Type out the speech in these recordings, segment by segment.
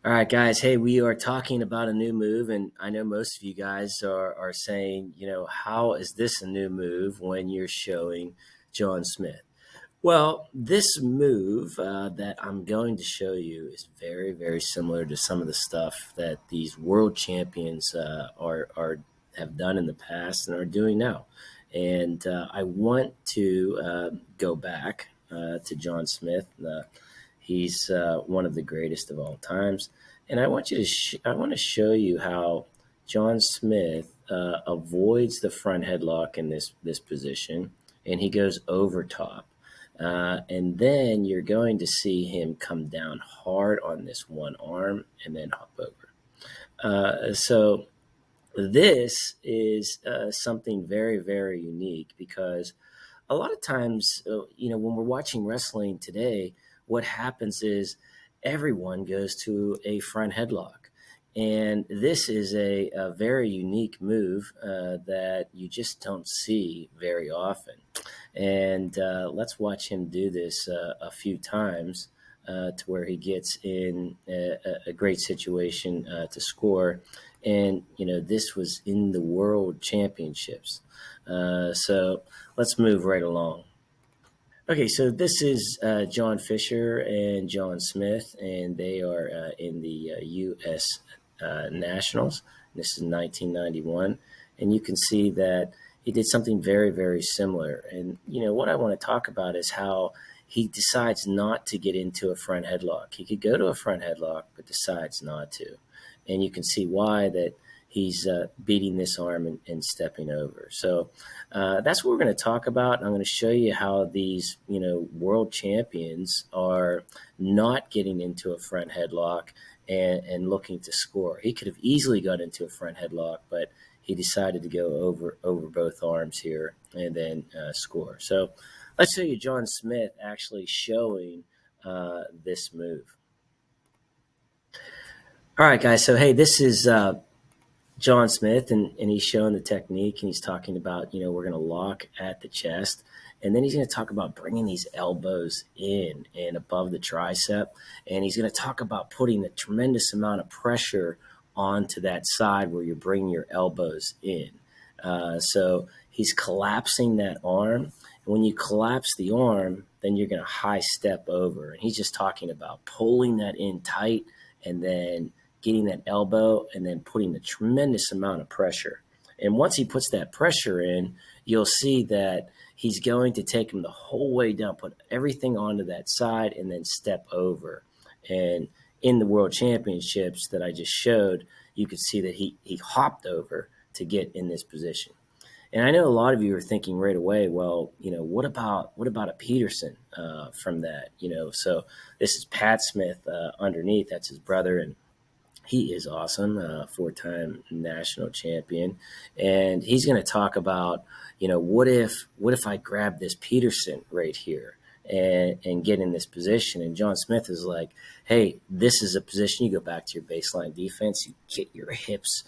All right, guys. Hey, we are talking about a new move, and I know most of you guys are saying, how is this a new move when you're showing John Smith? Well, this move that I'm going to show you is very, very similar to some of the stuff that these world champions are have done in the past and are doing now. And I want to go back to John Smith. He's one of the greatest of all times, and I want you to I want to show you how John Smith avoids the front headlock in this position, and he goes over top. And then you're going to see him come down hard on this one arm and then hop over. So this is something very, very unique because a lot of times, when we're watching wrestling today, what happens is everyone goes to a front headlock. And this is a very unique move that you just don't see very often. And let's watch him do this a few times to where he gets in a great situation to score. And, this was in the World Championships. So let's move right along. Okay, so this is John Fisher and John Smith, and they are in the U.S. Nationals. This is 1991, and you can see that he did something very, very similar. And, what I want to talk about is how he decides not to get into a front headlock. He could go to a front headlock, but decides not to. And you can see why that he's beating this arm and stepping over. So that's what we're going to talk about. I'm going to show you how these, world champions are not getting into a front headlock and looking to score. He could have easily got into a front headlock, but he decided to go over both arms here and then score. So let's show you John Smith actually showing this move. All right, guys. So, hey, this is John Smith, and he's showing the technique, and he's talking about, we're going to lock at the chest, and then he's going to talk about bringing these elbows in and above the tricep, and he's going to talk about putting a tremendous amount of pressure onto that side where you're bringing your elbows in. So he's collapsing that arm, and when you collapse the arm, then you're going to high step over, and he's just talking about pulling that in tight and then getting that elbow and then putting a tremendous amount of pressure. And once he puts that pressure in, you'll see that he's going to take him the whole way down, put everything onto that side, and then step over. And in the World Championships that I just showed, you could see that he hopped over to get in this position. And I know a lot of you are thinking right away, well, what about a Peterson from that? So this is Pat Smith underneath. That's his brother, and he is awesome, four-time national champion, and he's going to talk about, what if I grab this Peterson right here and get in this position? And John Smith is like, hey, this is a position you go back to your baseline defense, you get your hips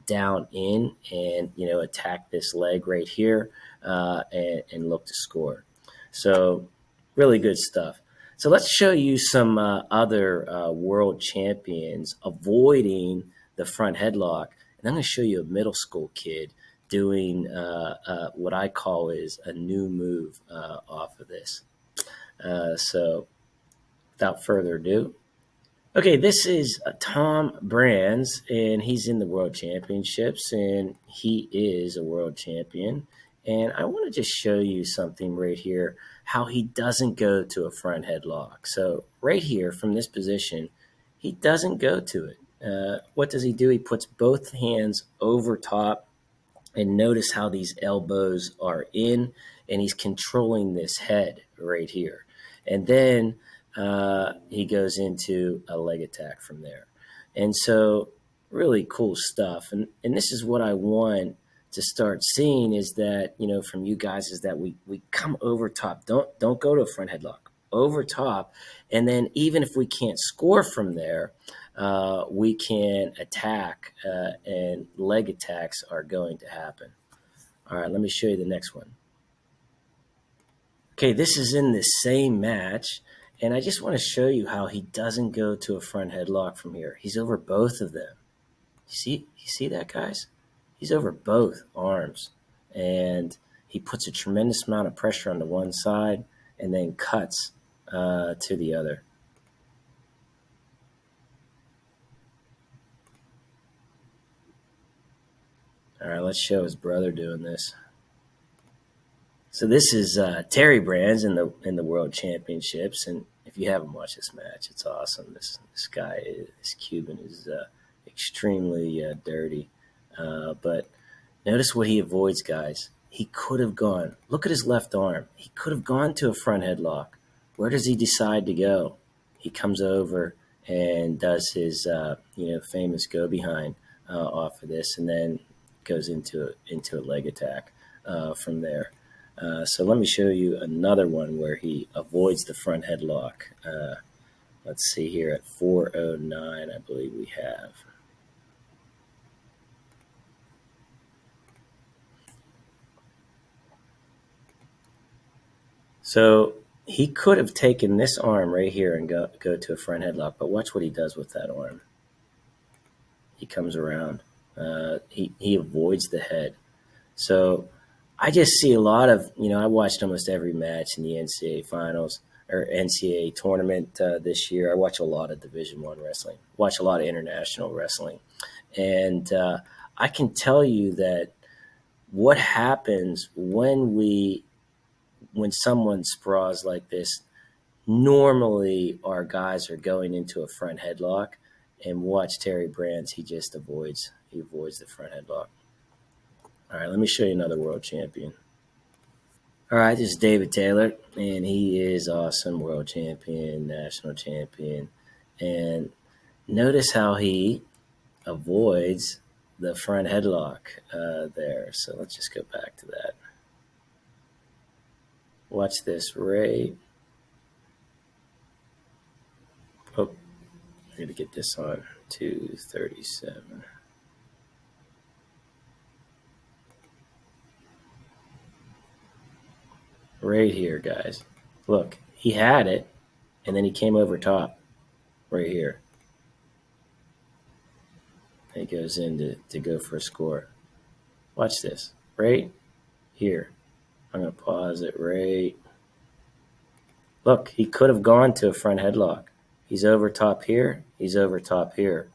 down in, and attack this leg right here and look to score. So really good stuff. So let's show you some other world champions avoiding the front headlock. And I'm going to show you a middle school kid doing what I call is a new move off of this. So without further ado. Okay, this is Tom Brands, and he's in the World Championships, and he is a world champion. And I want to just show you something right here, how he doesn't go to a front headlock. So right here from this position, he doesn't go to it. What does he do? He puts both hands over top, and notice how these elbows are in, and he's controlling this head right here. And then he goes into a leg attack from there. And so really cool stuff. And this is what I want to start seeing is that, from you guys, is that we come over top. Don't go to a front headlock. Over top. And then even if we can't score from there, we can attack, and leg attacks are going to happen. All right, let me show you the next one. Okay, this is in the same match, And I just want to show you how he doesn't go to a front headlock from here. He's over both of them. You see that, guys? He's over both arms. And he puts a tremendous amount of pressure on the one side and then cuts to the other. All right, let's show his brother doing this. So this is Terry Brands in the World Championships, and if you haven't watched this match, it's awesome. This guy, this Cuban, is extremely dirty, but notice what he avoids, guys. He could have gone. Look at his left arm. He could have gone to a front headlock. Where does he decide to go? He comes over and does his famous go behind off of this, and then goes into a leg attack from there. So let me show you another one where he avoids the front headlock. Let's see here at 409, I believe we have. So he could have taken this arm right here and go to a front headlock, but watch what he does with that arm. He comes around. He avoids the head. So I just see a lot of, I watched almost every match in the NCAA finals or NCAA tournament this year. I watch a lot of Division I wrestling, watch a lot of international wrestling. And I can tell you that what happens when someone sprawls like this, normally our guys are going into a front headlock, and watch Terry Brands, he avoids the front headlock. All right, let me show you another world champion. All right, this is David Taylor, and he is awesome, world champion, national champion. And notice how he avoids the front headlock there. So let's just go back to that. Watch this, Ray. Oh, I need to get this on 237. Right here, guys. Look, he had it, and then he came over top right here. He goes in to go for a score. Watch this. Right here. I'm going to pause it right. Look, he could have gone to a front headlock. He's over top here. He's over top here.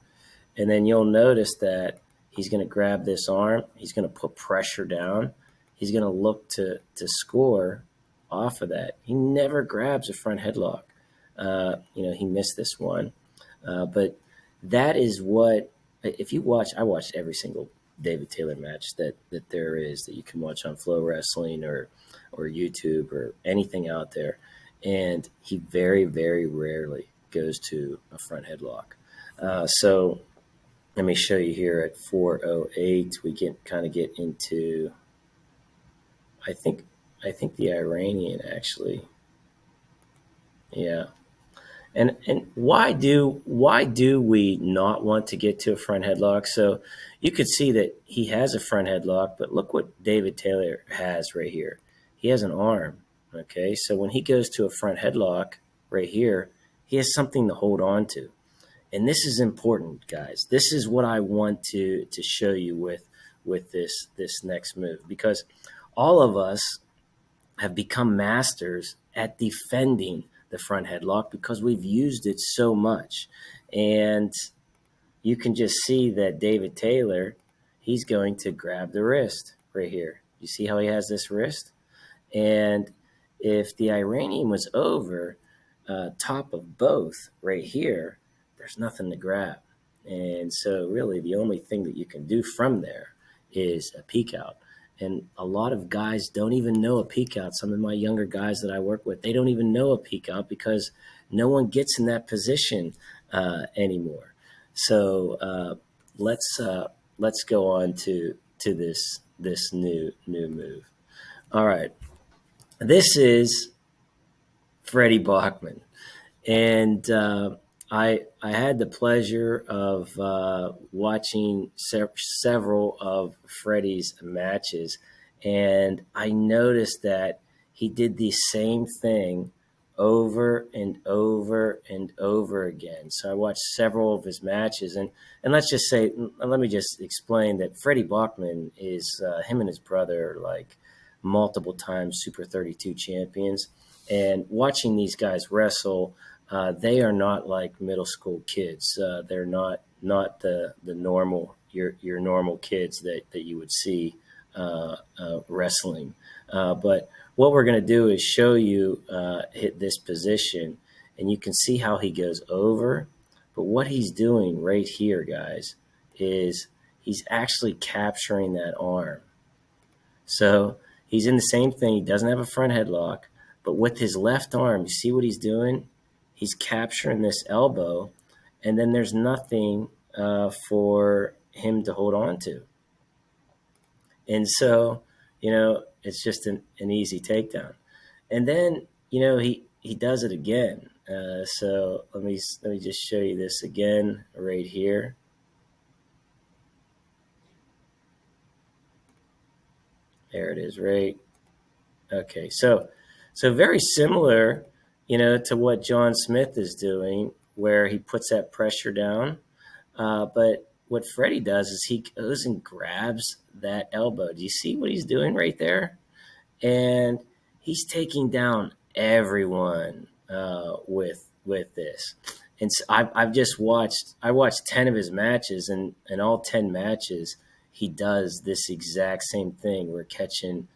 And then you'll notice that he's going to grab this arm. He's going to put pressure down. He's going to look to score off of that. He never grabs a front headlock. He missed this one. But that is what, if you watch, I watched every single David Taylor match that there is that you can watch on Flow Wrestling or YouTube or anything out there. And he very, very rarely goes to a front headlock. So let me show you here at 408. We get into, I think the Iranian actually. Yeah. And why do we not want to get to a front headlock? So you could see that he has a front headlock, but look what David Taylor has right here. He has an arm. Okay, so when he goes to a front headlock right here, he has something to hold on to. And this is important, guys. This is what I want to show you with this next move, because all of us have become masters at defending the front headlock because we've used it so much. And you can just see that David Taylor, he's going to grab the wrist right here. You see how he has this wrist? And if the Iranian was over top of both right here, there's nothing to grab. And so really the only thing that you can do from there is a peek out. And a lot of guys don't even know a peek out. Some of my younger guys that I work with, they don't even know a peek out because no one gets in that position anymore. So let's go on to this new move. All right. This is Freddy Bachman, and I had the pleasure of watching several of Freddy's matches, and I noticed that he did the same thing over and over and over again. So I watched several of his matches, and let's just say, let me just explain that Freddie Bachman is him and his brother are like multiple times Super 32 champions, and watching these guys wrestle, they are not like middle school kids. They're not the normal your normal kids that you would see wrestling, but what we're going to do is show you hit this position, and you can see how he goes over. But what he's doing right here, guys, is he's actually capturing that arm. So he's in the same thing. He doesn't have a front headlock, but with his left arm, you see what he's doing? He's capturing this elbow, and then there's nothing for him to hold on to. And so, it's just an easy takedown. And then he does it again. So let me just show you this again right here. There it is, right? Okay, so very similar, to what John Smith is doing, where he puts that pressure down. But what Freddy does is he goes and grabs that elbow. Do you see what he's doing right there? And he's taking down everyone with this. And so I've just watched. I watched 10 of his matches, and in all 10 matches, he does this exact same thing. We're catching,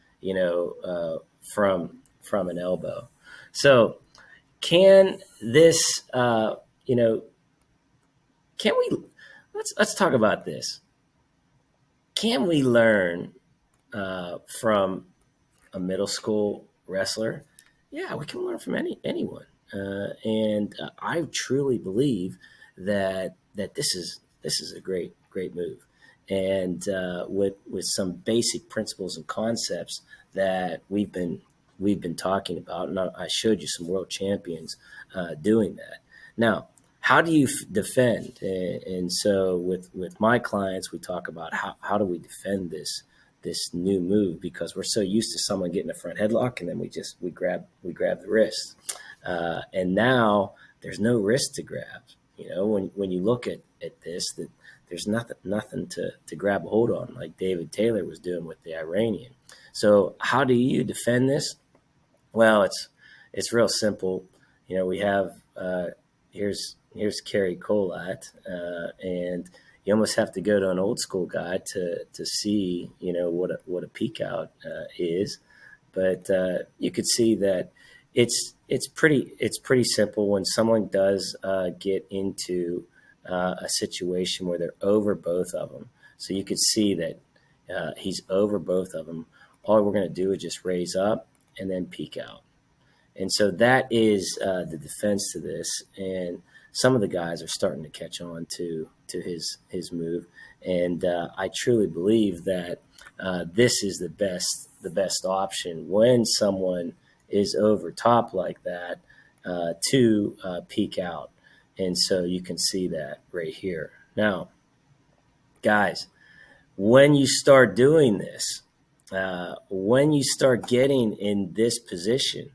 from an elbow. So can this, can we? Let's talk about this. Can we learn from a middle school wrestler? Yeah, we can learn from anyone, and I truly believe that this is a great move, and with some basic principles and concepts that we've been talking about, and I showed you some world champions doing that. Now, how do you defend? And so with my clients, we talk about how do we defend this new move, because we're so used to someone getting a front headlock and then we grab the wrist, and now there's no wrist to grab. When you look at this, that there's nothing to grab a hold on, like David Taylor was doing with the Iranian. So how do you defend this? Well, it's real simple. We have here's Kerry Colat, and you almost have to go to an old school guy to see what a peek out is, but you could see that it's pretty simple when someone does get into a situation where they're over both of them. So you could see that he's over both of them. All we're going to do is just raise up and then peek out. And so that is the defense to this. And some of the guys are starting to catch on to his move. And I truly believe that this is the best option when someone is over top like that, to peek out. And so you can see that right here. Now, guys, when you start doing this, when you start getting in this position,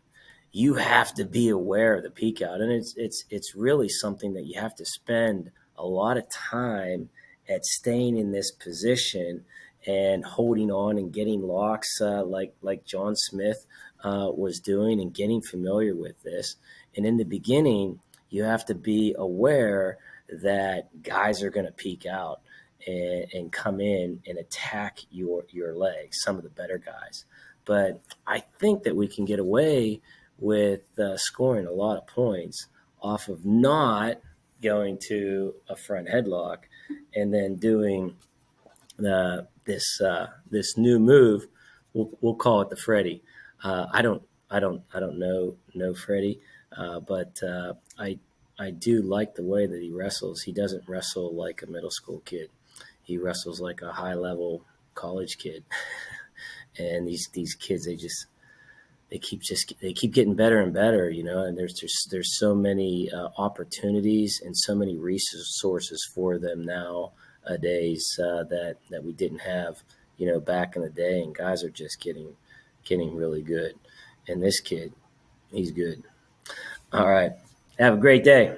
you have to be aware of the peek out, and it's really something that you have to spend a lot of time at staying in this position and holding on and getting locks, like John Smith was doing, and getting familiar with this. And in the beginning, you have to be aware that guys are going to peek out and come in and attack your legs, some of the better guys. But I think that we can get away with scoring a lot of points off of not going to a front headlock and then doing this new move. We'll call it the Freddy. I don't know Freddy, but I do like the way that he wrestles. He doesn't wrestle like a middle school kid. He wrestles like a high level college kid. And these kids, they keep getting better and better, and there's so many opportunities and so many resources for them nowadays that we didn't have, back in the day, and guys are just getting really good. And this kid, he's good. All right. Have a great day.